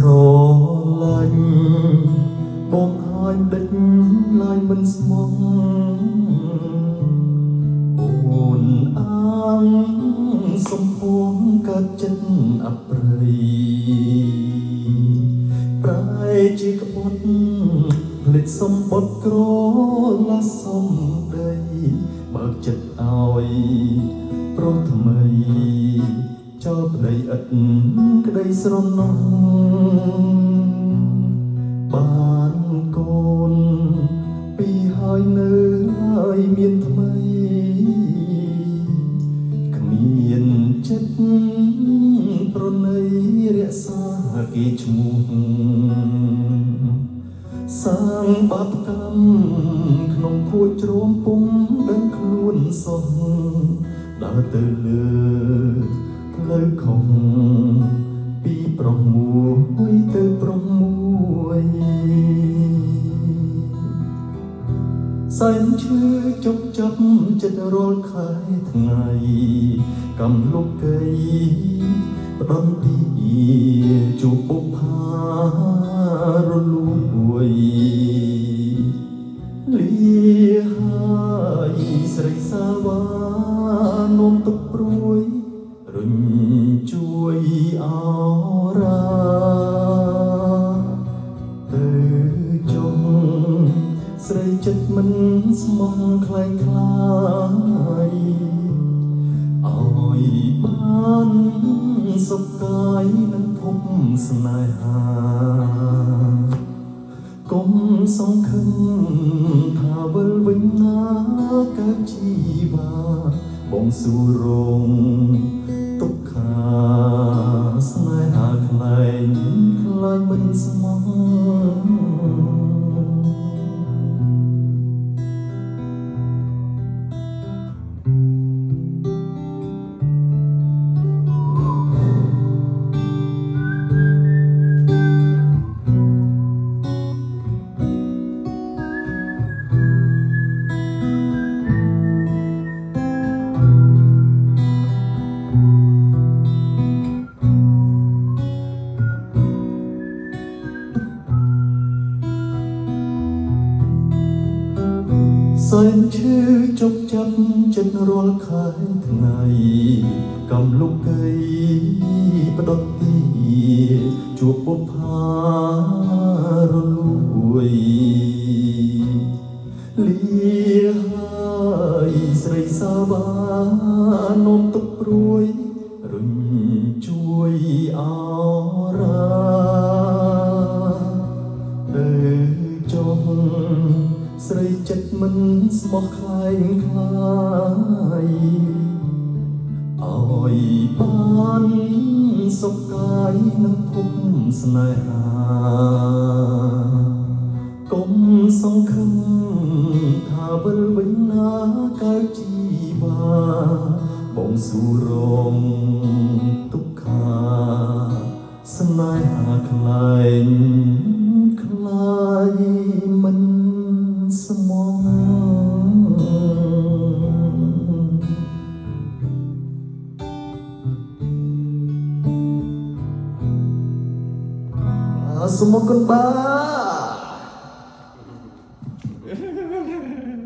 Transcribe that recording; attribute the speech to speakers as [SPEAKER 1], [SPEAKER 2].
[SPEAKER 1] ស្រឡាញ់បងហើយដេចឡើយមិនស្មោះអូនអាងសំពងកើតចិត្តអប្រិយប្រែជាក្បត់ភ្លេចសម្បត្តិក្រឡាសំដីបើកចិត្តឲ្យប្រុសថ្មីចោលប្តីឥតក្តីស្រណោះបានកូនពីហើយនៅហើយមានថ្មីគ្មានចិត្តប្រណីរក្សាគេឈ្មោះសាងបាបកម្មក្នុងភួចជ្រោមពុំដឹងខ្លួនសោះដើរទៅលើផ្លូវខុសពីប្រុសមួយទៅប្រុសមួយសែនឈឺជប់ចាប់ចិត្តរាល់ខែថ្ងៃកំលុកកៃផ្ដំទីជួបបុប្ផារលួយលីហើយស្រីសាវ៉ានោមទុកព្រួយរុញជួយអរាទៅចុងស្រីចិត្តមិនស្មោះខ្លែងខ្លាយឲ្យបានសុខកាយនិងភពស្នេហាកុំសង្ឃឹមថាវិលវិញណាកើតជីវ៉ាបងសួររងទុក្ខាស្នេហាខ្លែងខ្លាយមិនស្មោះសែនឈឺជប់ចាប់ចិត្តរាល់ខែថ្ងៃកំលុកកៃផ្ដុតទីជួបបុប្ផារលួយលីហើយស្រីសាវ៉ានោមទុកព្រួយរុញជួយអរាទៅចុះស្រីចិត្តមិនស្មោះខ្លែងខ្លាយឲ្យបានសុខកាយនិងភពស្នេហាកុំសង្ឃឹមថាវិលវិញណាកើតជីវ៉ាបងសួររងទុក្ខាស្នេហាខ្លែងខ្លាយមិនស្មោះសូមអរគុណបាទ